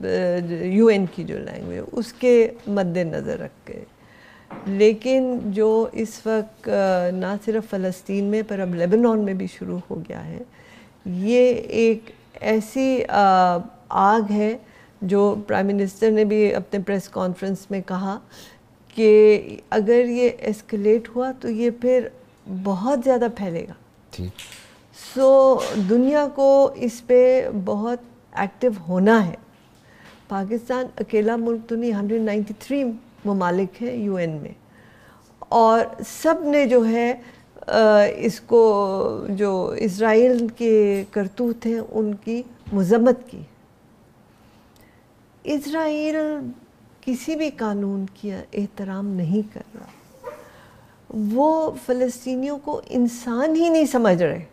UN کی جو language اس کے مد نظر رکھ کے. لیکن جو اس وقت نہ صرف فلسطین میں پر اب لیبنان میں بھی شروع ہو گیا ہے، یہ ایک ایسی آگ ہے جو پرائم منسٹر نے بھی اپنے پریس کانفرنس میں کہا کہ اگر یہ ایسکلیٹ ہوا تو یہ پھر بہت زیادہ پھیلے گا. سو دنیا کو اس پہ بہت ایکٹیو ہونا ہے. پاکستان اکیلا ملک تو نہیں، 193 ممالک ہیں UN میں، اور سب نے جو ہے اس کو جو اسرائیل کے کرتوت ہیں ان کی مذمت کی. اسرائیل کسی بھی قانون کی احترام نہیں کر رہا، وہ فلسطینیوں کو انسان ہی نہیں سمجھ رہے.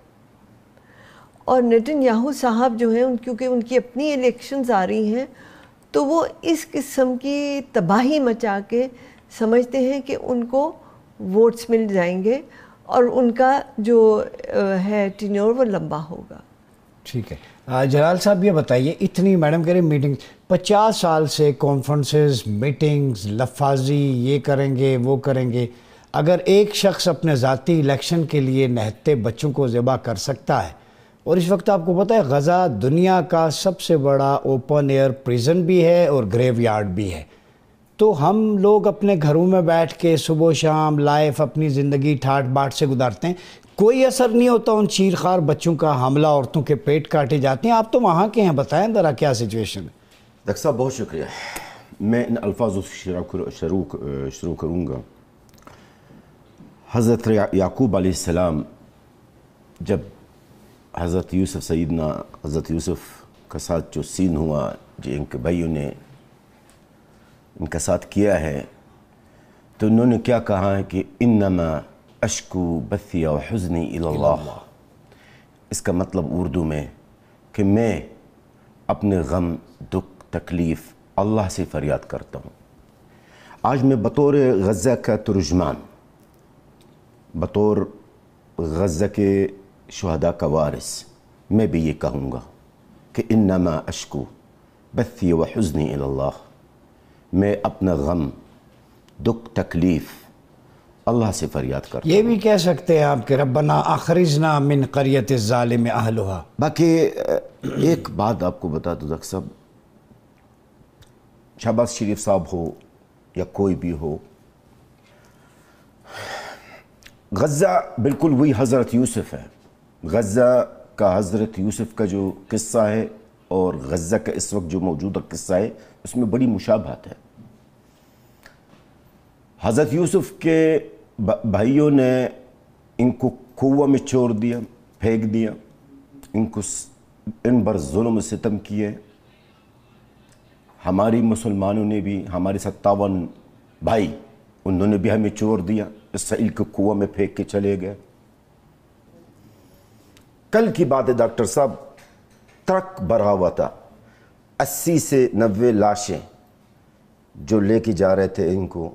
اور نیتن یاہو صاحب جو ہیں کیونکہ ان کی اپنی الیکشنز آ رہی ہیں تو وہ اس قسم کی تباہی مچا کے سمجھتے ہیں کہ ان کو ووٹس مل جائیں گے اور ان کا جو ہے ٹینیور وہ لمبا ہوگا. ٹھیک ہے. جلال صاحب یہ بتائیے، اتنی میڈم کہہ رہے میٹنگ 50 سال سے کانفرنسز، میٹنگز، لفاظی، یہ کریں گے وہ کریں گے. اگر ایک شخص اپنے ذاتی الیکشن کے لیے نہتے بچوں کو ذبح کر سکتا ہے، اور اس وقت آپ کو پتہ ہے غزہ دنیا کا سب سے بڑا اوپن ایئر پریزن بھی ہے اور گریو یارڈ بھی ہے، تو ہم لوگ اپنے گھروں میں بیٹھ کے صبح و شام لائف اپنی زندگی ٹھاٹ باٹ سے گزارتے ہیں، کوئی اثر نہیں ہوتا ان چیرخوار بچوں کا، حاملہ عورتوں کے پیٹ کاٹے جاتے ہیں. آپ تو وہاں کے ہیں، بتائیں ذرا کیا سچویشن ہے. ڈاکٹر صاحب بہت شکریہ. میں ان الفاظوں سے شروع کروں گا. حضرت یعقوب علیہ السلام جب حضرت یوسف، سیدنا حضرت یوسف کا ساتھ جو سین ہوا، جو ان کے بھائیوں نے ان کا ساتھ کیا ہے، تو انہوں نے کیا کہا ہے کہ انما اشکو بثی و حزنی الی اللہ. اس کا مطلب اردو میں کہ میں اپنے غم، دکھ، تکلیف اللہ سے فریاد کرتا ہوں. آج میں بطور غزہ کا ترجمان، بطور غزہ کے شہداء کا وارث، میں بھی یہ کہوں گا کہ انما اشکو بثی و حزنی الی اللہ. میں اپنا غم، دکھ، تکلیف اللہ سے فریاد کرتا ہوں. یہ بھی کہہ سکتے ہیں آپ کہ ربنا اخرجنا من قریۃ الظالم اہلھا. باقی ایک بات آپ کو بتا دوں ڈاکٹر صاحب، شہباز شریف صاحب ہو یا کوئی بھی ہو، غزہ بالکل وہی حضرت یوسف ہے. غزہ کا حضرت یوسف کا جو قصہ ہے اور غزہ کا اس وقت جو موجودہ قصہ ہے، اس میں بڑی مشابہت ہے. حضرت یوسف کے بھائیوں نے ان کو کنویں میں چھوڑ دیا، پھینک دیا، ان پر ظلم و ستم کیے. ہماری مسلمانوں نے بھی، ہمارے 57 بھائی، انہوں نے بھی ہمیں چھوڑ دیا، اسرائیل کے کنویں میں پھینک کے چلے گئے. کل کی بات ہے ڈاکٹر صاحب، ٹرک بھرا ہوا تھا، 80 سے 90 لاشیں جو لے کے جا رہے تھے ان کو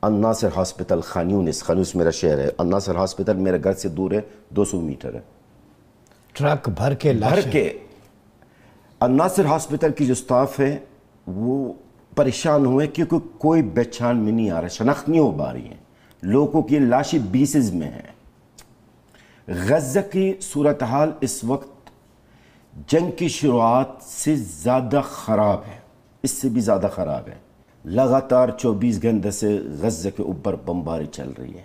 الناصر ہاسپٹل، خان یونس میرا شہر ہے. الناصر ہاسپٹل میرے گھر سے دور ہے، 200 میٹر ہے. ٹرک بھر کے الناصر ہاسپٹل کی جو سٹاف ہے وہ پریشان ہوئے کیونکہ کوئی پہچان میں نہیں آ رہا، شناخت نہیں ہو پا رہی ہیں. لوگوں کی لاشیں بیسز میں ہیں. غزہ کی صورتحال اس وقت جنگ کی شروعات سے زیادہ خراب ہے، اس سے بھی زیادہ خراب ہے. لگاتار 24 گھنٹے سے غزہ کے اوپر بمباری چل رہی ہے.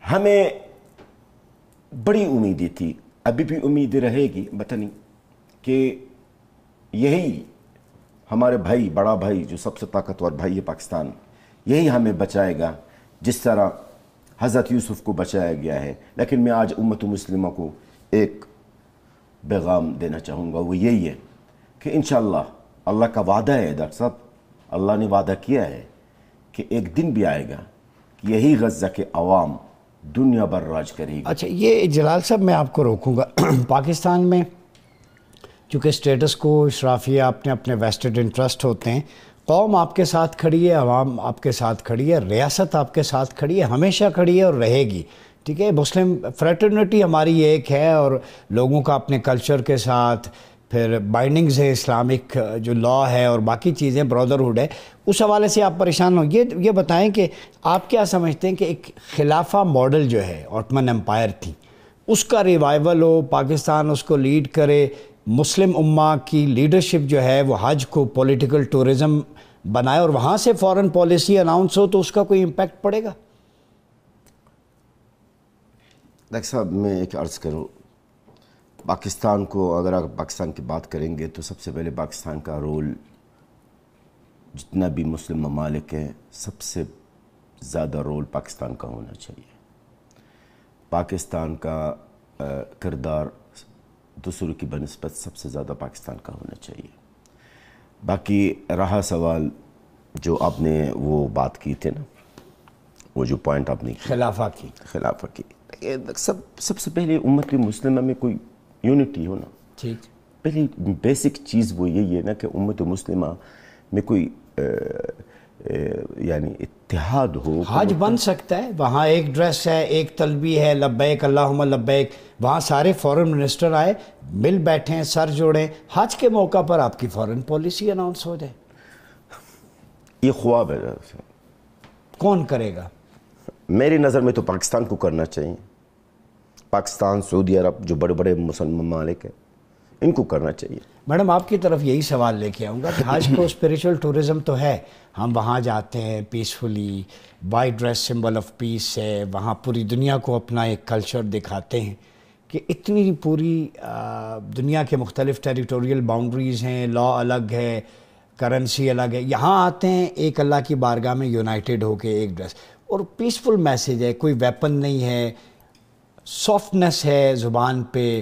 ہمیں بڑی امیدیں تھی، ابھی بھی امید رہے گی، پتہ نہیں، کہ یہی ہمارے بھائی، بڑا بھائی جو سب سے طاقتور بھائی ہے پاکستان، یہی ہمیں بچائے گا جس طرح حضرت یوسف کو بچایا گیا ہے. لیکن میں آج امت مسلمہ کو ایک پیغام دینا چاہوں گا، وہ یہی ہے کہ انشاءاللہ اللہ کا وعدہ ہے ڈاکٹر صاحب، اللہ نے وعدہ کیا ہے کہ ایک دن بھی آئے گا کہ یہی غزہ کے عوام دنیا بھر راج کرے گی. اچھا، یہ جلال صاحب میں آپ کو روکوں گا. پاکستان میں چونکہ اسٹیٹس کو اشرافیہ اپنے ویسٹڈ انٹرسٹ ہوتے ہیں، قوم آپ کے ساتھ کھڑی ہے، عوام آپ کے ساتھ کھڑی ہے، ریاست آپ کے ساتھ کھڑی ہے، ہمیشہ کھڑی ہے اور رہے گی. ٹھیک ہے، مسلم فریٹرنیٹی ہماری ایک ہے، اور لوگوں کا اپنے کلچر کے ساتھ پھر بائنڈنگز ہے اسلامک جو لا ہے اور باقی چیزیں برادرہڈ ہے، اس حوالے سے آپ پریشان ہوں؟ یہ بتائیں کہ آپ کیا سمجھتے ہیں کہ ایک خلافہ ماڈل جو ہے آٹمن امپائر تھی اس کا ریوائول ہو، پاکستان اس کو لیڈ کرے، مسلم امہ کی لیڈرشپ جو ہے وہ حج کو پولیٹیکل ٹورزم بنائے اور وہاں سے فارن پالیسی اناؤنس ہو، تو اس کا کوئی امپیکٹ پڑے گا؟ ڈاکٹر صاحب میں ایک عرض کروں، پاکستان کو اگر آپ پاکستان کی بات کریں گے تو سب سے پہلے پاکستان کا رول جتنا بھی مسلم ممالک ہیں سب سے زیادہ رول پاکستان کا ہونا چاہیے۔ پاکستان کا کردار دوسروں کی بنسبت سب سے زیادہ پاکستان کا ہونا چاہیے۔ باقی رہا سوال جو آپ نے وہ بات کی تھی نا، وہ جو پوائنٹ آپ نے خلافہ کی سب سے پہلے امت مسلمہ میں کوئی یونٹی ہونا، ٹھیک، پہلی بیسک چیز وہ یہی ہے نا کہ امت مسلمہ میں کوئی یعنی اتحاد ہو۔ حج بن سکتا ہے، وہاں ایک ڈریس ہے، ایک تلبیہ ہے، لبیک اللہم لبیک، وہاں سارے فورن منسٹر آئے، مل بیٹھیں، سر جوڑیں، حج کے موقع پر آپ کی فورن پالیسی اناؤنس ہو جائے۔ یہ خواب ہے، کون کرے گا؟ میری نظر میں تو پاکستان کو کرنا چاہیے۔ پاکستان، سعودی عرب جو بڑے بڑے مسلم ممالک ہیں ان کو کرنا چاہیے۔ میڈم آپ کی طرف یہی سوال لے کے آؤں گا کہ حج کو اسپریچول ٹورزم تو ہے، ہم وہاں جاتے ہیں peacefully, white dress symbol of peace ہے، وہاں پوری دنیا کو اپنا ایک کلچر دکھاتے ہیں کہ اتنی پوری دنیا کے مختلف ٹیریٹوریل باؤنڈریز ہیں، لا الگ ہے، کرنسی الگ ہے، یہاں آتے ہیں ایک اللہ کی بارگاہ میں یونائٹڈ ہو کے ایک ڈریس، اور پیسفل میسیج ہے، کوئی ویپن نہیں ہے، سافٹنس ہے زبان پہ۔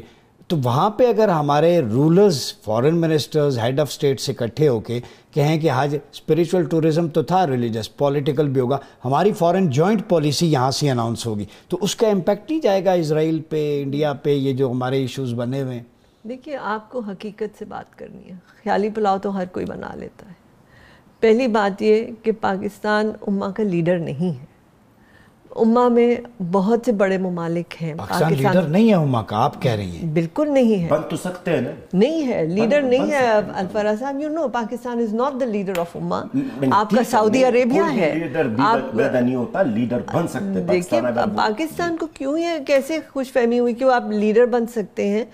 تو وہاں پہ اگر ہمارے rulers, foreign ministers, head of state سے اکٹھے ہو کے کہیں کہ حج اسپریچول ٹورزم تو تھا، ریلیجس پولیٹیکل بھی ہوگا، ہماری فارن جوائنٹ پالیسی یہاں سے اناؤنس ہوگی، تو اس کا امپیکٹ نہیں جائے گا اسرائیل پہ، انڈیا پہ، یہ جو ہمارے ایشوز بنے ہوئے ہیں؟ دیکھیے، آپ کو حقیقت سے بات کرنی ہے، خیالی پلاؤ تو ہر کوئی بنا لیتا ہے۔ پہلی بات یہ کہ پاکستان امہ کا لیڈر نہیں ہے۔ امہ میں بہت سے بڑے ممالک ہیں، پاکستان لیڈر نہیں ہے امہ کا، آپ کہہ رہی ہیں؟ بالکل نہیں ہے، بن تو سکتے ہیں نا، نہیں ہے، لیڈر نہیں ہے۔ الفراز صاحب، you know Pakistan is not the leader of امہ۔ آپ کا سعودی عربیہ ہے، لیڈر پیدا نہیں ہوتا، لیڈر بن سکتے ہیں۔ دیکھیے پاکستان کو کیوں یہ کیسے خوش فہمی ہوئی کہ آپ لیڈر بن سکتے ہیں؟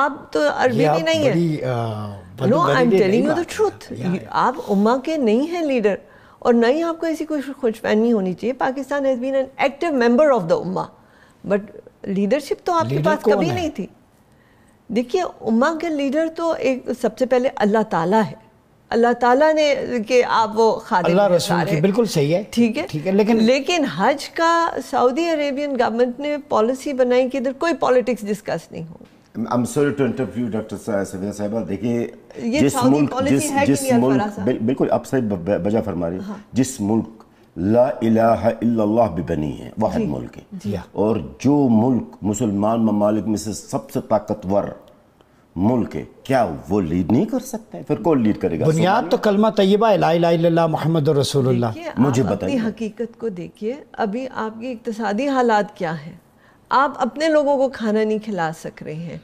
آپ تو عربی بھی نہیں ہیں۔ No, I am telling you the truth, آپ امہ کے نہیں ہیں لیڈر، اور نہ ہی آپ کو ایسی کوئی خوش فہمی ہونی چاہیے۔ Pakistan has been an active member of the امہ، بٹ لیڈرشپ تو آپ کے پاس کبھی نہیں تھی۔ دیکھیے، امہ کے لیڈر تو ایک سب سے پہلے اللہ تعالیٰ ہے، اللہ تعالیٰ نے کہ آپ وہ خادم اللہ رسول کی، بالکل صحیح ہے، ٹھیک ہے، لیکن حج کا سعودی عربین گورنمنٹ نے پالیسی بنائی کہ ادھر کوئی پالیٹکس ڈسکس نہیں ہو۔ I'm sorry to interview doctor Safina صاحبہ، دیکھیے جس ملک بالکل آپ صحیح بجا فرما رہی ہیں، جس ملک لا الہ الا اللہ بھی بنی ہے، واحد ملک ہے، اور جو ملک مسلمان ممالک میں سے سب سے طاقتور ملک ہے، کیا وہ لیڈ نہیں کر سکتا ہے؟ پھر کون لیڈ کرے گا؟ بنیاد تو کلمہ طیبہ ہے، لا الہ الا اللہ محمد رسول اللہ۔ مجھے بتائیے، اپنی حقیقت کو دیکھیے، ابھی آپ کی اقتصادی حالات کیا ہیں؟ آپ اپنے لوگوں کو کھانا نہیں کھلا سک رہے ہیں،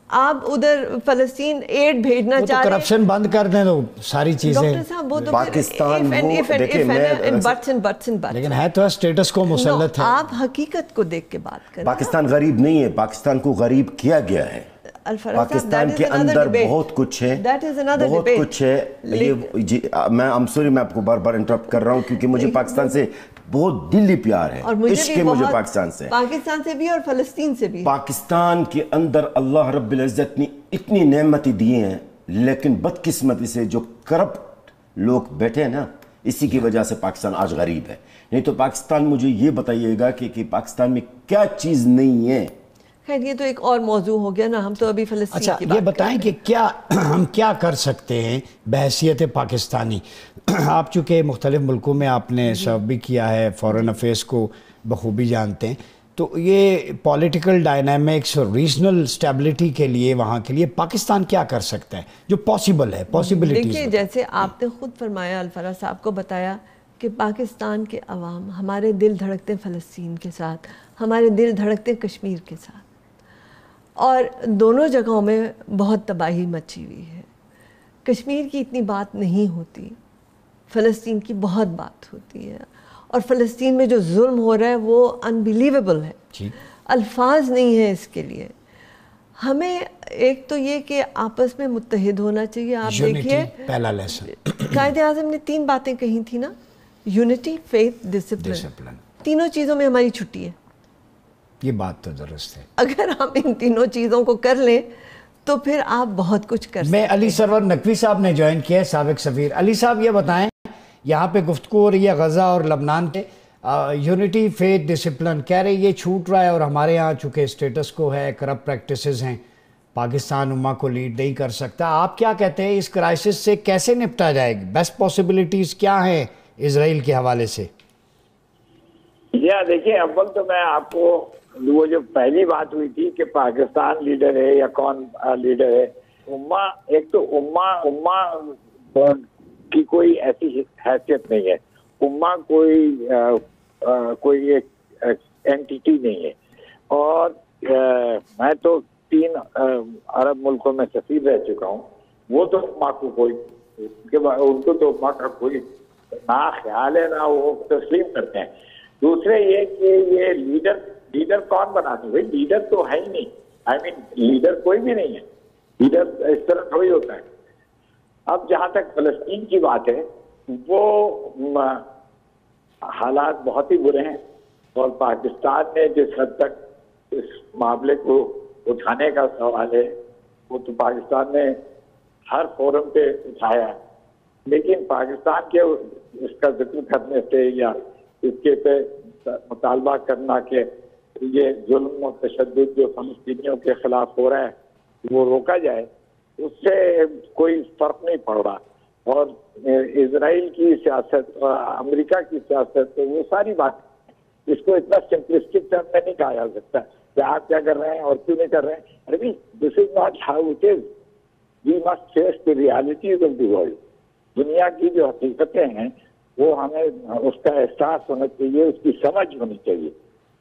آپ ادھر فلسطین ایڈ بھیجنا چاہ رہے ہیں، کرپشن بند کر دیں تو ساری چیزیں۔ ڈاکٹر صاحب، وہ تو پاکستان لیکن ہے تو اسٹیٹس کو مسلط ہے۔ آپ حقیقت کو دیکھ کے بات کریں۔ پاکستان غریب نہیں ہے، پاکستان کو غریب کیا گیا ہے۔ پاکستان کے اندر بہت کچھ ہے، بہت کچھ ہے۔ میں آپ کو بار بار انٹرپٹ کر رہا ہوں کیونکہ مجھے پاکستان سے بہت دلی پیار ہے، عشق ہے مجھے پاکستان سے بھی اور فلسطین سے بھی۔ پاکستان کے اندر اللہ رب العزت نے اتنی نعمتیں دی ہیں، لیکن بدقسمتی سے جو کرپٹ لوگ بیٹھے ہیں نا، اسی کی وجہ سے پاکستان آج غریب ہے۔ نہیں تو پاکستان، مجھے یہ بتائیے گا کہ پاکستان میں کیا چیز نہیں ہے؟ خیر، یہ تو ایک اور موضوع ہو گیا نا، ہم تو ابھی فلسطین کی بات کر رہے ہیں۔ یہ بتائیں کہ کیا ہم کیا کر سکتے ہیں بحیثیت پاکستانی؟ آپ چونکہ مختلف ملکوں میں آپ نے سرو بھی کیا ہے، فورن افیئرس کو بخوبی جانتے ہیں، تو یہ پولیٹیکل ڈائنامکس اور ریجنل اسٹیبلٹی کے لیے، وہاں کے لیے پاکستان کیا کر سکتا ہے جو پاسبل ہے، پاسبلٹیز؟ دیکھیے، جیسے آپ نے خود فرمایا، الفراز صاحب کو بتایا کہ پاکستان کے عوام، ہمارے دل دھڑکتے فلسطین کے ساتھ، ہمارے دل دھڑکتے کشمیر کے ساتھ۔ اور دونوں جگہوں میں بہت تباہی مچی ہوئی ہے. کشمیر کی اتنی بات نہیں ہوتی, فلسطین کی بہت بات ہوتی ہے, اور فلسطین میں جو ظلم ہو رہا ہے وہ انبیلیویبل ہے, الفاظ نہیں ہیں اس کے لیے. ہمیں ایک تو یہ کہ آپس میں متحد ہونا چاہیے. آپ دیکھیے پہلا لیسن قائد اعظم نے 3 باتیں کہی تھی نا, یونٹی, فیتھ, ڈسپلن. تینوں چیزوں میں ہماری چھٹی ہے. یہ بات تو درست ہے. اگر ہم ان تینوں چیزوں کو کر لیں تو پھر آپ بہت کچھ کر سکتے ہیں. میں علی سرور نقوی صاحب نے جوائن کیا ہے, سابق سفیر. علی صاحب یہ بتائیں, یہاں پہ گفتگو ہو رہی ہے غزہ اور لبنان کے, یونٹی, فیتھ, ڈسپلن کہہ رہے یہ چھوٹ رہا ہے, اور ہمارے یہاں چونکہ اسٹیٹس کو ہے, کرپٹ پریکٹسز ہیں, پاکستان امہ کو لیڈ نہیں کر سکتا. آپ کیا کہتے ہیں اس کرائسس سے کیسے نپٹا جائے گی؟ بیسٹ پاسبلٹیز کیا ہیں اسرائیل کے حوالے سے؟ دیکھیں, اول تو میں آپ کو وہ جو پہلی بات ہوئی تھی کہ پاکستان لیڈر ہے یا کون لیڈر ہے, امہ, ایک تو امہ کی کوئی ایسی حیثیت نہیں ہے. امہ کوئی ایک اینٹیٹی نہیں ہے. اور میں تو 3 عرب ملکوں میں سفیر رہ چکا ہوں. وہ تو امہ کو کوئی, ان کو تو امہ کا کوئی نہ خیال ہے نہ وہ تسلیم کرتے ہیں. دوسرے یہ کہ یہ لیڈر کون بناتے ہیں؟ لیڈر تو ہے ہی نہیں. لیڈر کوئی بھی نہیں ہے. لیڈر اس طرح تھوڑی ہوتا ہے. اب جہاں تک فلسطین کی بات ہے, وہ حالات بہت ہی برے ہیں, اور پاکستان نے جس حد تک اس معاملے کو اٹھانے کا سوال ہے وہ تو پاکستان نے ہر فورم پہ اٹھایا ہے. لیکن پاکستان کے اس کا ذکر کرنے سے یا اس کے پہ مطالبہ کرنا کہ یہ ظلم و تشدد جو فلسطینیوں کے خلاف ہو رہا ہے وہ روکا جائے, اس سے کوئی فرق نہیں پڑ رہا. اور اسرائیل کی سیاست, امریکہ کی سیاست, وہ ساری بات, اس کو اتنا سمپلسٹک ٹرم میں نہیں کہا جا سکتا کہ آپ کیا کر رہے ہیں اور کیوں نہیں کر رہے ہیں. ارے this is not how it is. We must face the realities of the world. دنیا کی جو حقیقتیں ہیں وہ ہمیں اس کا احساس ہونا چاہیے, اس کی سمجھ ہونی چاہیے.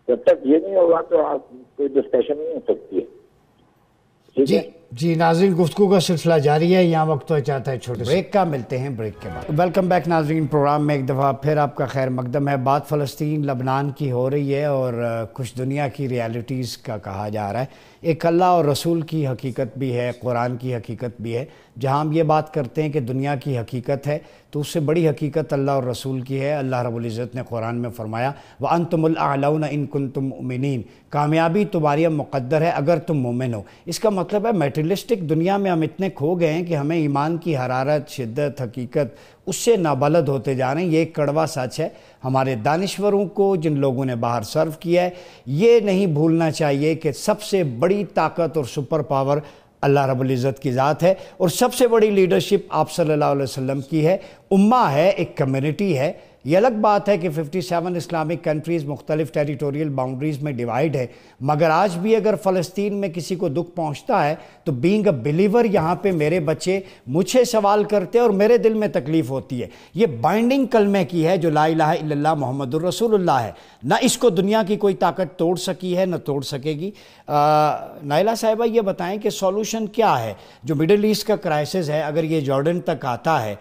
جب تک یہ نہیں ہوگا تو آپ کوئی ڈسکشن نہیں ہو سکتی ہے. جی ناظرین, گفتگو کا سلسلہ جاری ہے. یہاں وقت تو چاہتا ہے چھوٹے بریک کا, ملتے ہیں بریک کے بعد. ویلکم بیک ناظرین, پروگرام میں ایک دفعہ پھر آپ کا خیر مقدم ہے. بات فلسطین, لبنان کی ہو رہی ہے, اور کچھ دنیا کی ریالٹیز کا کہا جا رہا ہے. ایک اللہ اور رسول کی حقیقت بھی ہے, قرآن کی حقیقت بھی ہے. جہاں ہم یہ بات کرتے ہیں کہ دنیا کی حقیقت ہے, تو اس سے بڑی حقیقت اللہ اور رسول کی ہے. اللہ رب العزت نے قرآن میں فرمایا وَأَنْتُمُ الْأَعْلَوْنَ إِن كُنْتُمْ مُؤْمِنِينَ, کامیابی تمہاری مقدر ہے اگر تم مومن ہو. اس کا مطلب ہے میٹریلسٹک دنیا میں ہم اتنے کھو گئے ہیں کہ ہمیں ایمان کی حرارت, شدت, حقیقت اس سے نابلد ہوتے جا رہے ہیں. یہ ایک کڑوا سچ ہے. ہمارے دانشوروں کو, جن لوگوں نے باہر سرو کیا ہے, یہ نہیں بھولنا چاہیے کہ سب سے بڑی طاقت اور سپر پاور اللہ رب العزت کی ذات ہے, اور سب سے بڑی لیڈرشپ آپ صلی اللہ علیہ وسلم کی ہے. امہ ہے, ایک کمیونٹی ہے. یہ الگ بات ہے کہ 57 اسلامک کنٹریز مختلف ٹیریٹوریل باؤنڈریز میں ڈیوائیڈ ہے, مگر آج بھی اگر فلسطین میں کسی کو دکھ پہنچتا ہے تو بینگ اے بلیور یہاں پہ میرے بچے مجھ سے سوال کرتے ہیں اور میرے دل میں تکلیف ہوتی ہے. یہ بائنڈنگ کلمے کی ہے جو لا الہ الا اللہ محمد الرسول اللہ ہے. نہ اس کو دنیا کی کوئی طاقت توڑ سکی ہے, نہ توڑ سکے گی. نائلہ صاحبہ یہ بتائیں کہ سولوشن کیا ہے جو مڈل ایسٹ کا کرائسس ہے, اگر یہ جارڈن تک آتا ہے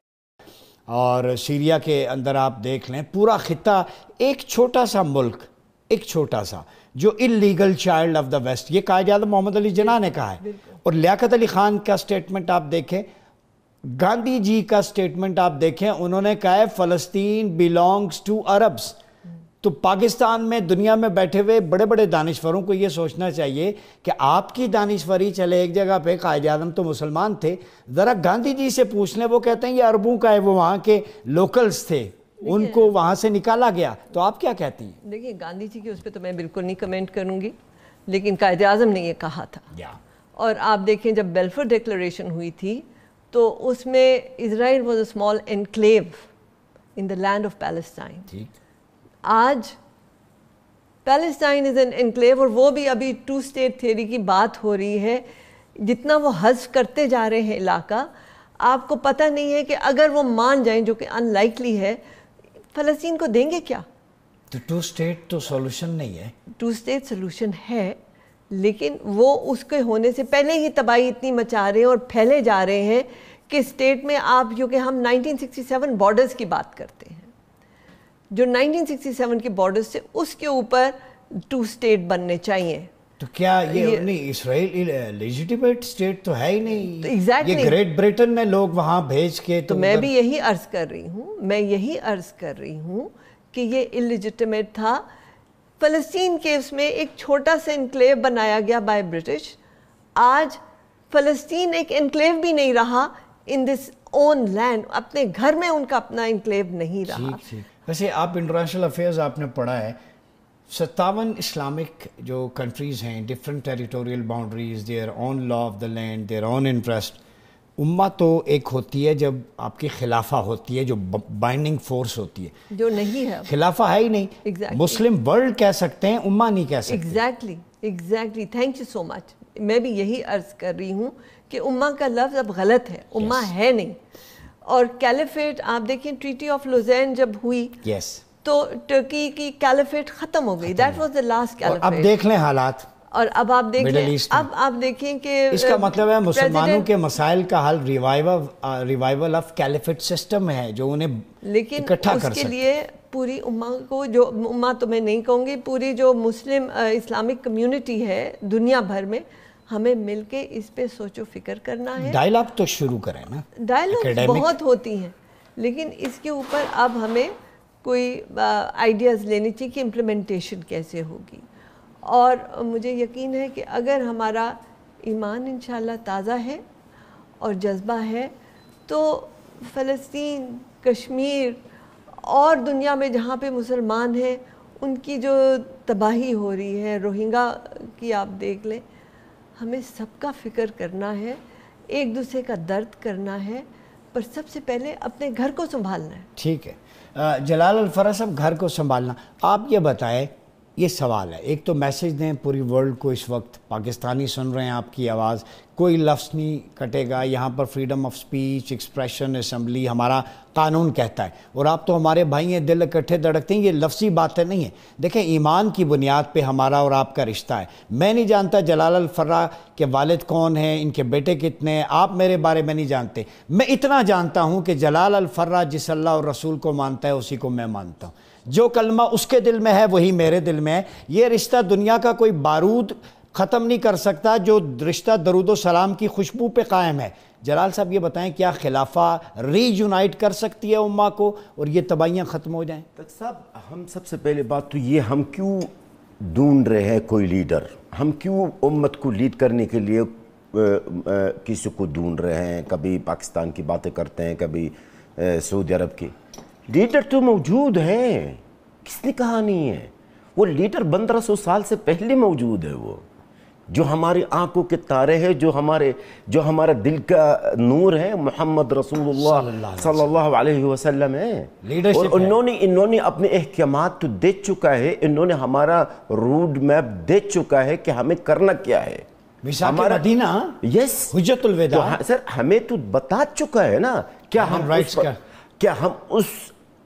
اور سیریا کے اندر آپ دیکھ لیں پورا خطہ, ایک چھوٹا سا ملک, ایک چھوٹا سا جو illegal child of the west, یہ قائد اعظم محمد علی جناح نے کہا ہے. اور لیاقت علی خان کا سٹیٹمنٹ آپ دیکھیں, گاندھی جی کا سٹیٹمنٹ آپ دیکھیں, انہوں نے کہا ہے فلسطین بیلانگز ٹو عربس. تو پاکستان میں دنیا میں بیٹھے ہوئے بڑے بڑے دانشوروں کو یہ سوچنا چاہیے کہ آپ کی دانشوری چلے ایک جگہ پہ, قائد اعظم تو مسلمان تھے, ذرا گاندھی جی سے پوچھ لیں, وہ کہتے ہیں یہ عربوں کا ہے, وہ وہاں کے لوکلز تھے, ان کو وہاں سے نکالا گیا. تو آپ کیا کہتی ہیں؟ دیکھیں گاندھی جی کی اس پہ تو میں بالکل نہیں کمنٹ کروں گی, لیکن قائد اعظم نے یہ کہا تھا. اور آپ دیکھیں جب بیلفور ڈیکلریشن ہوئی تھی تو اس میں Israel was a small enclave in the land of Palestine. آج پیلسٹائن از این انکلیو, اور وہ بھی ابھی 2 اسٹیٹ تھیوری کی بات ہو رہی ہے. جتنا وہ حذف کرتے جا رہے ہیں علاقہ, آپ کو پتہ نہیں ہے کہ اگر وہ مان جائیں, جو کہ ان لائکلی ہے, فلسطین کو دیں گے کیا؟ تو 2 اسٹیٹ تو سولوشن نہیں ہے. 2 اسٹیٹ سولوشن ہے, لیکن وہ اس کے ہونے سے پہلے ہی تباہی اتنی مچا رہے ہیں اور پھیلے جا رہے ہیں کہ اسٹیٹ میں آپ کیونکہ ہم 1967 بارڈرز کی بات کرتے ہیں، جو 1967 کے بارڈرز سے اس کے اوپر 2 اسٹیٹ بننے چاہیے. تو کیا یہ نہیں اسرائیل لیجیٹیمیٹ اسٹیٹ تو ہے ہی نہیں؟ ایگزیکٹلی یہ گریٹ بریٹن نے لوگ وہاں بھیج کے تو میں بھی یہی عرض کر رہی ہوں کہ یہ اللیجیٹیمیٹ تھا. فلسطین کے اس میں ایک چھوٹا سا انکلیو بنایا گیا بائی برٹش. آج فلسطین ایک انکلیو بھی نہیں رہا ان دس اون لینڈ، اپنے گھر میں ان کا اپنا انکلیو نہیں رہا. ویسے آپ انٹرنیشنل افیئرز آپ نے پڑھا ہے، 57 اسلامک جو کنٹریز ہیں، different territorial boundaries, their own law of the land, their own interest. امہ تو ایک ہوتی ہے جب آپ کی خلافہ ہوتی ہے، جو بائنڈنگ فورس ہوتی ہے، جو نہیں ہے. خلافہ ہے ہی نہیں. مسلم ورلڈ کہہ سکتے ہیں، امہ نہیں کہہ سکتے. ایگزیکٹلی تھینک یو سو مچ. میں بھی یہی عرض کر رہی ہوں کہ امہ کا لفظ اب غلط ہے، امہ ہے نہیں. اور کیلیفیٹ آپ دیکھیں، ٹریٹی آف لوزین جب ہوئی تو ترکی کی کیلیفیٹ ختم ہو گئی. That was the last caliphate. اب دیکھ لیں حالات، اور اب آپ دیکھیں کہ اس کا مطلب ہے مسلمانوں کے مسائل کا حل ریوائیول آف کیلیفیٹ سسٹم ہے جو انہیں اکٹھا کر سکتے. لیکن اس کے لیے پوری امہ کو، جو امہ تو میں نہیں کہوں گی، پوری جو مسلم اسلامک کمیونٹی ہے دنیا بھر میں، ہمیں مل کے اس پہ سوچ و فکر کرنا ہے. ڈائیلاگ تو شروع کریں نا. ڈائیلاگ بہت ہوتی ہیں، لیکن اس کے اوپر اب ہمیں کوئی آئیڈیاز لینے چاہیے کہ امپلیمنٹیشن کیسے ہوگی. اور مجھے یقین ہے کہ اگر ہمارا ایمان انشاءاللہ تازہ ہے اور جذبہ ہے تو فلسطین، کشمیر اور دنیا میں جہاں پہ مسلمان ہیں ان کی جو تباہی ہو رہی ہے، روہنگا کی آپ دیکھ لیں، ہمیں سب کا فکر کرنا ہے، ایک دوسرے کا درد کرنا ہے، پر سب سے پہلے اپنے گھر کو سنبھالنا ہے. ٹھیک ہے جلال الفرا صاحب، گھر کو سنبھالنا. آپ یہ بتائیں، یہ سوال ہے، ایک تو میسیج دیں پوری ورلڈ کو، اس وقت پاکستانی سن رہے ہیں آپ کی آواز، کوئی لفظ نہیں کٹے گا یہاں پر. Freedom of speech, expression, assembly ہمارا قانون کہتا ہے، اور آپ تو ہمارے بھائی ہیں، دل اکٹھے دھڑکتے ہیں. یہ لفظی باتیں نہیں ہیں. دیکھیں ایمان کی بنیاد پہ ہمارا اور آپ کا رشتہ ہے. میں نہیں جانتا جلال الفرا کے والد کون ہیں، ان کے بیٹے کتنے ہیں، آپ میرے بارے میں نہیں جانتے. میں اتنا جانتا ہوں کہ جلال الفرا جس اللہ اور رسول کو مانتا ہے اسی کو میں مانتا ہوں. جو کلمہ اس کے دل میں ہے وہی میرے دل میں ہے. یہ رشتہ دنیا کا کوئی بارود ختم نہیں کر سکتا جو رشتہ درود و سلام کی خوشبو پہ قائم ہے. جلال صاحب یہ بتائیں، کیا خلافہ ری یونائٹ کر سکتی ہے امہ کو اور یہ تباہیاں ختم ہو جائیں؟ ڈاکٹر صاحب، ہم سب سے پہلے بات تو یہ، ہم کیوں ڈھونڈ رہے ہیں کوئی لیڈر؟ ہم کیوں امت کو لیڈ کرنے کے لیے کسی کو ڈھونڈ رہے ہیں؟ کبھی پاکستان کی باتیں کرتے ہیں، کبھی سعودی عرب کی. لیڈر تو موجود ہیں، کس نے کہا نہیں ہے؟ وہ لیڈر 1500 سال سے پہلے موجود ہے. وہ جو ہماری آنکھوں کے تارے ہیں، جو ہمارا دل کا نور ہے، محمد رسول اللہ صلی اللہ علیہ وسلم ہے. اور انہوں نے اپنے احکامات تو دے چکا ہے، انہوں نے ہمارا روڈ میپ دے چکا ہے کہ ہمیں کرنا کیا ہے. میثاق مدینہ، یس، حجت الوداع، سر ہمیں تو بتا چکا ہے نا. کیا ہم اس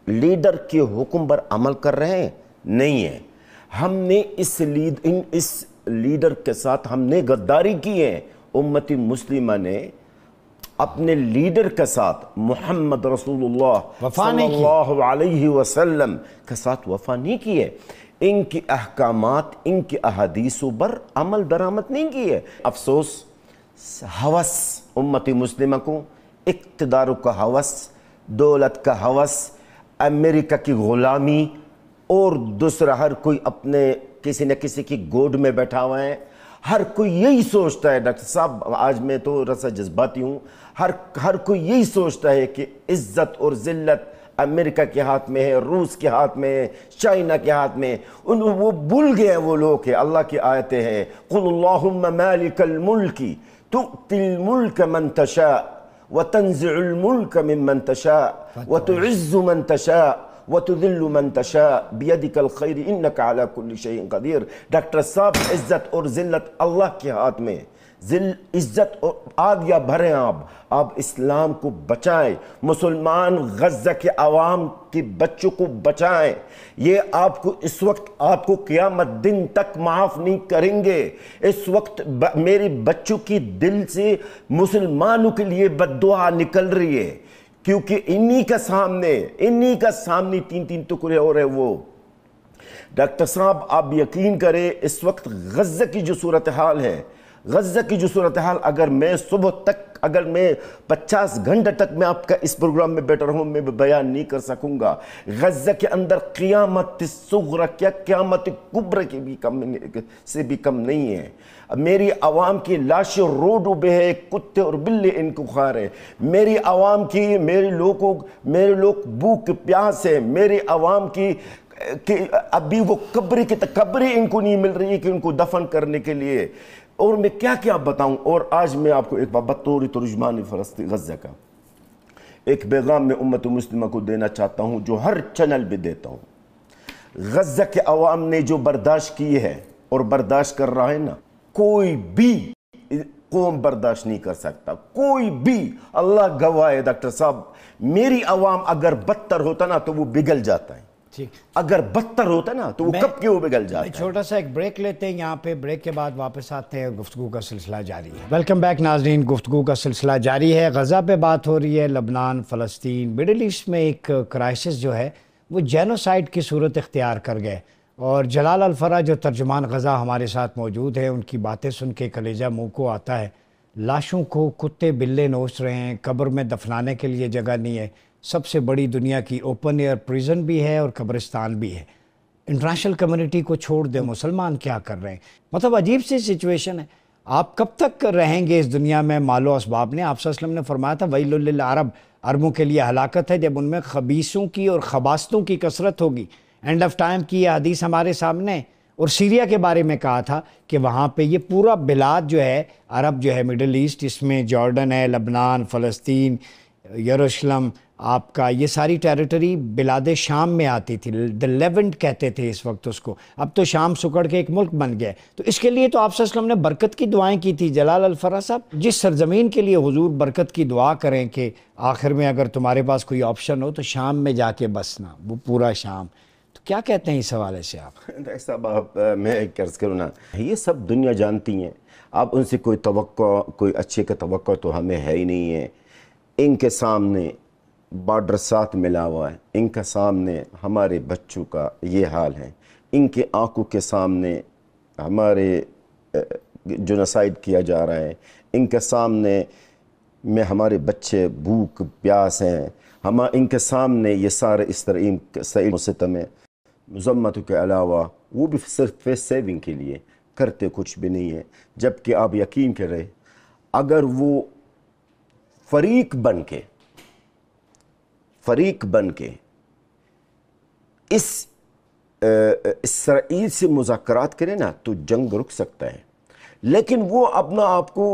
لیڈر کے حکم پر عمل کر رہے ہیں؟ نہیں ہے. ہم نے اس لیڈر کے ساتھ ہم نے غداری کی ہے. امت مسلمہ نے اپنے لیڈر کے ساتھ، محمد رسول اللہ صلی اللہ علیہ وسلم کے ساتھ وفا نہیں کی ہے. ان کی احکامات، ان کی احادیثوں پر عمل درآمد نہیں کی ہے. افسوس، ہوس امت مسلمہ کو، اقتدار کا ہوس، دولت کا ہوس، امریکہ کی غلامی، اور دوسرا ہر کوئی اپنے کسی نہ کسی کی گود میں بیٹھا ہوا ہے. ہر کوئی یہی سوچتا ہے ڈاکٹر صاحب، آج میں تو رسا جذباتی ہوں، ہر کوئی یہی سوچتا ہے کہ عزت اور ذلت امریکہ کے ہاتھ میں ہے، روس کے ہاتھ میں ہے، چائنا کے ہاتھ میں. وہ بھول گئے ہیں وہ لوگ کہ اللہ کی آیتیں ہیں، قل اللہم مالک الملک تؤتی الملک من تشاء وتنزع الملک ممن تشاء وتعز من تشاء وتذل من تشاء بیدک الخیر انک علی کل شیء قدیر. ڈاکٹر صاحب، عزت اور ذلت اللہ کے ہاتھ میں. ذل عزت اور آ گیا بھریں آپ اسلام کو بچائیں، مسلمان غزہ کے عوام کے بچوں کو بچائیں، یہ آپ کو اس وقت آپ کو قیامت دن تک معاف نہیں کریں گے۔ اس وقت میرے بچوں کی دل سے مسلمانوں کے لیے بد دعا نکل رہی ہے، کیونکہ انہی کا سامنے تین ٹکڑے ہو رہے۔ وہ ڈاکٹر صاحب آپ یقین کریں، اس وقت غزہ کی جو صورتحال ہے، اگر میں صبح تک، اگر میں 50 گھنٹے تک میں آپ کا اس پروگرام میں بیٹھ رہا ہوں، میں بیان نہیں کر سکوں گا۔ غزہ کے اندر قیامت صغرا کیا قیامت کبرا سے بھی کم نہیں ہے۔ میری عوام کی لاشیں روڈوں پہ ہے، کتے اور بلے ان کو کھا رہے، میری عوام کی، میرے لوگ بھوک پیاس ہے، میری عوام کی کہ ابھی وہ قبری ان کو نہیں مل رہی ہے کہ ان کو دفن کرنے کے لیے، اور میں کیا بتاؤں۔ اور آج میں آپ کو ایک بطور ترجمان فلسطین غزہ کا ایک پیغام میں امت مسلمہ کو دینا چاہتا ہوں، جو ہر چینل پہ دیتا ہوں۔ غزہ کے عوام نے جو برداشت کی ہے اور برداشت کر رہا ہے نا، کوئی بھی قوم برداشت نہیں کر سکتا، کوئی بھی۔ اللہ گواہ ہے ڈاکٹر صاحب، میری عوام اگر بدتر ہوتا نا تو وہ بگل جاتا ہے، اگر بدتر ہوتا نا تو وہ کب کیوں بگل جاتا ہے۔ چھوٹا سا ایک بریک لیتے ہیں یہاں پہ، بریک کے بعد واپس آتے ہیں، گفتگو کا سلسلہ جاری ہے۔ ویلکم بیک ناظرین، گفتگو کا سلسلہ جاری ہے، غزہ پہ بات ہو رہی ہے، لبنان، فلسطین، مڈل ایسٹ میں ایک کرائسس جو ہے وہ جینوسائیڈ کی صورت اختیار کر گئے، اور جلال الفرح جو ترجمان غزہ ہمارے ساتھ موجود ہیں، ان کی باتیں سن کے کلیجہ منہ کو آتا ہے۔ لاشوں کو کتے بلے نوچ رہے ہیں، قبر میں دفنانے کے لیے جگہ نہیں ہے، سب سے بڑی دنیا کی اوپن ایئر پریزن بھی ہے اور قبرستان بھی ہے۔ انٹرنیشنل کمیونٹی کو چھوڑ دیں، مسلمان کیا کر رہے ہیں؟ مطلب عجیب سی سچویشن ہے۔ آپ کب تک رہیں گے اس دنیا میں مال و اسباب نے؟ آپ صلی اللہ علیہ وسلم نے فرمایا تھا ویل للعرب، عربوں کے لیے ہلاکت ہے جب ان میں خبیثوں کی اور خباثتوں کی کثرت ہوگی۔ اینڈ آف ٹائم کی یہ حدیث ہمارے سامنے ہے۔ اور سیریا کے بارے میں کہا تھا کہ وہاں پہ یہ پورا بلاد جو ہے، عرب جو ہے، مڈل ایسٹ، اس میں جارڈن ہے، لبنان، فلسطین، یروشلم، آپ کا یہ ساری ٹیریٹری بلاد شام میں آتی تھی، دی لیونٹ کہتے تھے اس وقت اس کو، اب تو شام سکڑ کے ایک ملک بن گیا ہے۔ تو اس کے لیے تو آپ صلی اللہ علیہ وسلم نے برکت کی دعائیں کی تھی۔ جلال الفرح صاحب، جس سرزمین کے لیے حضور برکت کی دعا کریں کہ آخر میں اگر تمہارے پاس کوئی آپشن ہو تو شام میں جا کے بسنا، وہ پورا شام، تو کیا کہتے ہیں اس حوالے سے آپ؟ ڈاکٹر صاحب میں ایک عرض کروں نا، یہ سب دنیا جانتی ہیں، اب ان سے کوئی توقع، کوئی اچھے کا توقع تو ہمیں ہے ہی نہیں ہے۔ ان کے سامنے بارڈر ساتھ ملا ہوا ہے، ان کے سامنے ہمارے بچوں کا یہ حال ہے، ان کے آنکھوں کے سامنے ہمارے جنوسائیڈ کیا جا رہا ہے، ان کے سامنے میں ہمارے بچے بھوک پیاس ہیں، ان کے سامنے یہ سارے اسرائیل و ستم ہے، مذمتوں کے علاوہ وہ بھی صرف فیس سیونگ کے لیے کرتے کچھ بھی نہیں ہے۔ جبکہ آپ یقین کریں، اگر وہ فریق بن کے اس اسرائیل سے مذاکرات کرے نا تو جنگ رک سکتا ہے، لیکن وہ اپنا آپ کو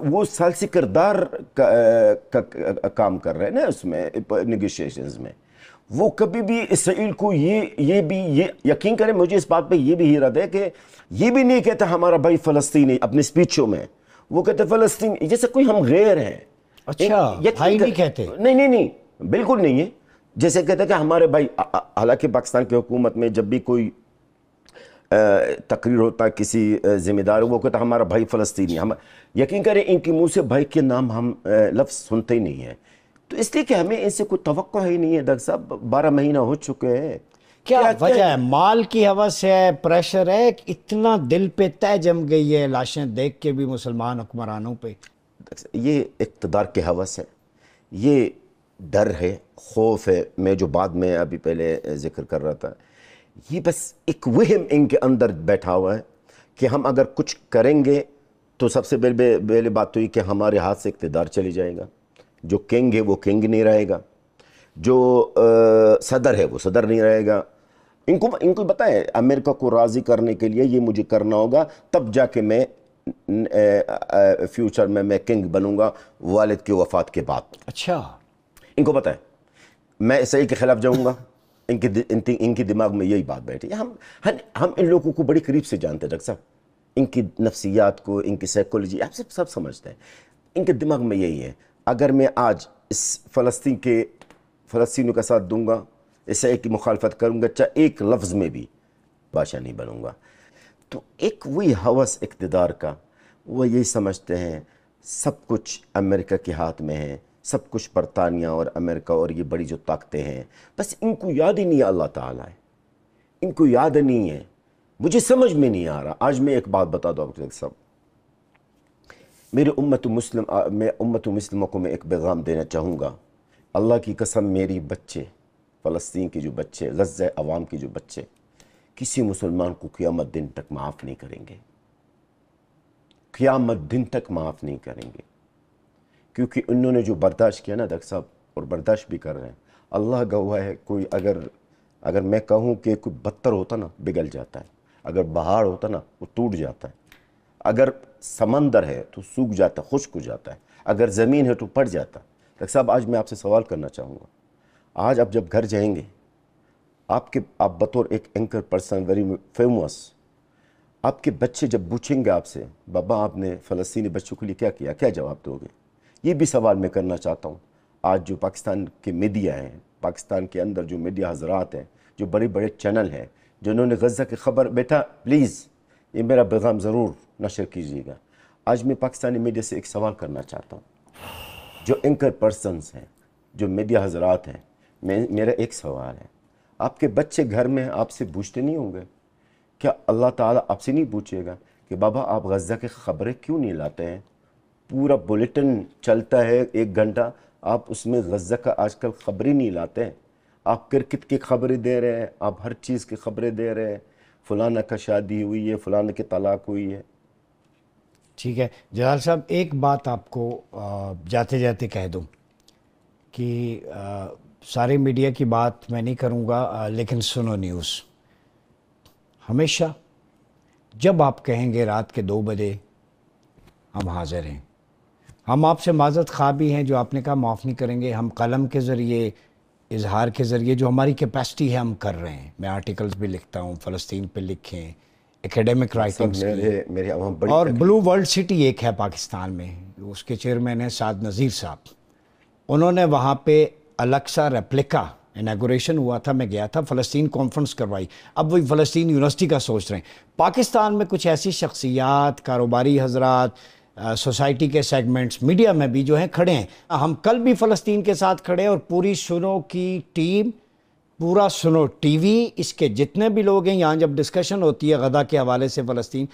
وہ ثالثی کردار کا کام کر رہے ہیں نا اس میں نیگوشیشنز میں۔ وہ کبھی بھی اسرائیل کو یہ یقین کریں، مجھے اس بات پہ یہ بھی حیرت ہے کہ یہ بھی نہیں کہتا ہمارا بھائی فلسطینی اپنے سپیچوں میں، وہ کہتے فلسطین جیسے کوئی ہم غیر ہیں۔ اچھا، بھائی نہیں کہتے؟ نہیں، بالکل نہیں ہے۔ جیسے کہتے کہ ہمارے بھائی، حالانکہ پاکستان کی حکومت میں جب بھی کوئی تقریر ہوتا ہے کسی ذمہ دار، وہ کہتا ہمارا بھائی فلسطینی، ہم یقین کریں ان کے منہ سے بھائی کے نام ہم لفظ سنتے ہی نہیں ہیں، تو اس لیے کہ ہمیں ان سے کوئی توقع ہی نہیں ہے۔ ڈاکٹر صاحب 12 مہینہ ہو چکے ہیں، کیا وجہ ہے؟ مال کی ہوس ہے، پریشر ہے، اتنا دل پہ تہ جم گئی ہے لاشیں دیکھ کے بھی مسلمان حکمرانوں پہ؟ یہ اقتدار کی ہوس ہے، یہ ڈر ہے، خوف ہے، میں جو بعد میں ابھی پہلے ذکر کر رہا تھا، یہ بس ایک وہم ان کے اندر بیٹھا ہوا ہے کہ ہم اگر کچھ کریں گے تو سب سے پہلے بات تو یہ کہ ہمارے ہاتھ سے اقتدار چلی جائے گا، جو کنگ ہے وہ کنگ نہیں رہے گا، جو صدر ہے وہ صدر نہیں رہے گا۔ ان کو بتائیں امریکہ کو راضی کرنے کے لیے یہ مجھے کرنا ہوگا، تب جا کے میں فیوچر میں کنگ بنوں گا والد کی وفات کے بعد۔ اچھا، ان کو بتائیں میں اسرائیل کے خلاف جاؤں گا، ان کے دماغ میں یہی بات بیٹھی ہے۔ ہم ان لوگوں کو بڑی قریب سے جانتے ہیں ڈاکٹر صاحب، ان کی نفسیات کو، ان کی سائیکولوجی آپ سب سمجھتے ہیں. ان کے دماغ میں یہی ہے، اگر میں آج اس فلسطینیوں کا ساتھ دوں گا، اسرائیل کی مخالفت کروں گا، چاہے ایک لفظ میں بھی، بادشاہ نہیں بنوں گا. تو ایک وہی ہوس اقتدار کا، وہ یہی سمجھتے ہیں سب کچھ امریکہ کے ہاتھ میں ہے، سب کچھ برطانیہ اور امریکہ اور یہ بڑی جو طاقتیں ہیں، بس ان کو یاد ہی نہیں اللہ تعالیٰ ہے، ان کو یاد نہیں ہے. مجھے سمجھ میں نہیں آ رہا. آج میں ایک بات بتا دوں آپ سب، میرے امت مسلموں کو میں ایک پیغام دینا چاہوں گا. اللہ کی قسم، میری بچے، فلسطین کے جو بچے، غزہ عوام کے جو بچے، کسی مسلمان کو قیامت دن تک معاف نہیں کریں گے، قیامت دن تک معاف نہیں کریں گے. کیونکہ انہوں نے جو برداشت کیا نا ڈاکٹر صاحب، اور برداشت بھی کر رہے ہیں. اللہ گواہ ہے، کوئی اگر میں کہوں کہ کوئی پتھر ہوتا نا پگھل جاتا ہے، اگر پہاڑ ہوتا نا وہ ٹوٹ جاتا ہے، اگر سمندر ہے تو سوکھ جاتا ہے، خشک ہو جاتا ہے، اگر زمین ہے تو پٹ جاتا ہے. ڈاکٹر صاحب آج میں آپ سے سوال کرنا چاہوں گا. آج آپ جب گھر جائیں گے، آپ بطور ایک اینکر پرسن ویری فیمس، آپ کے بچے جب پوچھیں گے آپ سے، بابا آپ نے فلسطینی بچوں کے لیے کیا کیا، کیا جواب دو گے؟ یہ بھی سوال میں کرنا چاہتا ہوں. آج جو پاکستان کے میڈیا ہیں، پاکستان کے اندر جو میڈیا حضرات ہیں، جو بڑے بڑے چینل ہیں، جنہوں نے غزہ کی خبر، بیٹا پلیز یہ میرا پیغام ضرور نشر کیجیے گا. آج میں پاکستانی میڈیا سے ایک سوال کرنا چاہتا ہوں. جو اینکر پرسنز ہیں، جو میڈیا حضرات ہیں، میرا ایک سوال ہے، آپ کے بچے گھر میں آپ سے پوچھتے نہیں ہوں گے؟ کیا اللہ تعالیٰ آپ سے نہیں پوچھے گا کہ بابا آپ غزہ کی خبریں کیوں نہیں لاتے ہیں؟ پورا بلیٹن چلتا ہے 1 گھنٹہ، آپ اس میں غزہ کا آج کل خبریں نہیں لاتے ہیں. آپ کرکٹ کی خبریں دے رہے ہیں، آپ ہر چیز کی خبریں دے رہے ہیں، فلانا کا شادی ہوئی ہے، فلانا کی طلاق ہوئی ہے. ٹھیک ہے جلال صاحب، ایک بات آپ کو جاتے جاتے کہہ دوں کہ سارے میڈیا کی بات میں نہیں کروں گا، لیکن سنو نیوز. ہمیشہ جب آپ کہیں گے رات کے 2 بجے ہم حاضر ہیں. ہم آپ سے معذرت خواہ بھی ہیں، جو آپ نے کہا معاف نہیں کریں گے. ہم قلم کے ذریعے، اظہار کے ذریعے جو ہماری کیپیسٹی ہے ہم کر رہے ہیں. میں آرٹیکلز بھی لکھتا ہوں، فلسطین پہ لکھیں، ایکیڈیمک رائٹنگز کی. اور بلو ورلڈ سٹی ایک ہے پاکستان میں، اس کے چیئرمین ہیں سعد نذیر صاحب. انہوں نے وہاں پہ الیکسا ریپلیکا انیگوریشن ہوا تھا، میں گیا تھا، فلسطین کانفرنس کروائی. اب وہی فلسطین یونیورسٹی کا سوچ رہے ہیں. پاکستان میں کچھ ایسی شخصیات، کاروباری حضرات، سوسائٹی کے سیگمنٹس، میڈیا میں بھی جو ہیں کھڑے ہیں. ہم کل بھی فلسطین کے ساتھ کھڑے ہیں، اور پوری سنو کی ٹیم، پورا سنو ٹی وی، اس کے جتنے بھی لوگ ہیں یہاں، جب ڈسکشن ہوتی ہے غزہ کے حوالے سے فلسطین،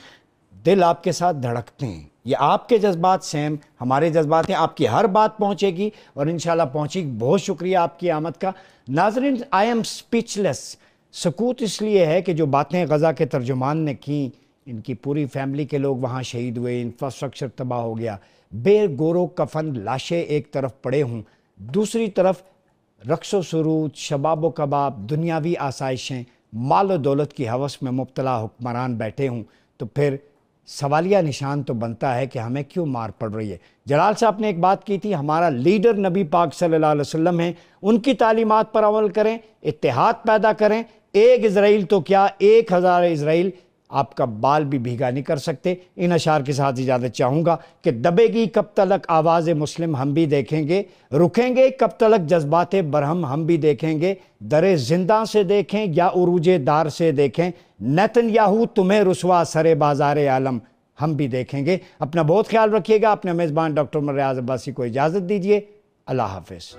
دل آپ کے ساتھ دھڑکتے ہیں. یہ آپ کے جذبات سیم ہمارے جذبات ہیں. آپ کی ہر بات پہنچے گی، اور انشاءاللہ پہنچے گی. بہت شکریہ آپ کی آمد کا. ناظرین، آئی ایم اسپیچ لیس. سکوت اس لیے ہے کہ جو باتیں غزہ کے ترجمان نے کی، ان کی پوری فیملی کے لوگ وہاں شہید ہوئے، انفراسٹرکچر تباہ ہو گیا، بے گورو کفن لاشیں ایک طرف پڑے ہوں، دوسری طرف رقص و سرود، شباب و کباب، دنیاوی آسائشیں، مال و دولت کی ہوس میں مبتلا حکمران بیٹھے ہوں، تو پھر سوالیہ نشان تو بنتا ہے کہ ہمیں کیوں مار پڑ رہی ہے. جلال صاحب نے ایک بات کی تھی، ہمارا لیڈر نبی پاک صلی اللہ علیہ وسلم ہیں، ان کی تعلیمات پر عمل کریں، اتحاد پیدا کریں. ایک اسرائیل تو کیا، 1000 اسرائیل آپ کا بال بھی بھیگا نہیں کر سکتے. ان اشعار کے ساتھ اجازت چاہوں گا کہ دبے گی کب تلک آواز مسلم ہم بھی دیکھیں گے، رکیں گے کب تلک جذبات برہم ہم بھی دیکھیں گے، در زندہ سے دیکھیں یا عروج دار سے دیکھیں، نیتن یاہو تمہیں رسوا سر بازار عالم ہم بھی دیکھیں گے. اپنا بہت خیال رکھیے گا. اپنے میزبان ڈاکٹر مریاض عباسی کو اجازت دیجیے. اللہ حافظ.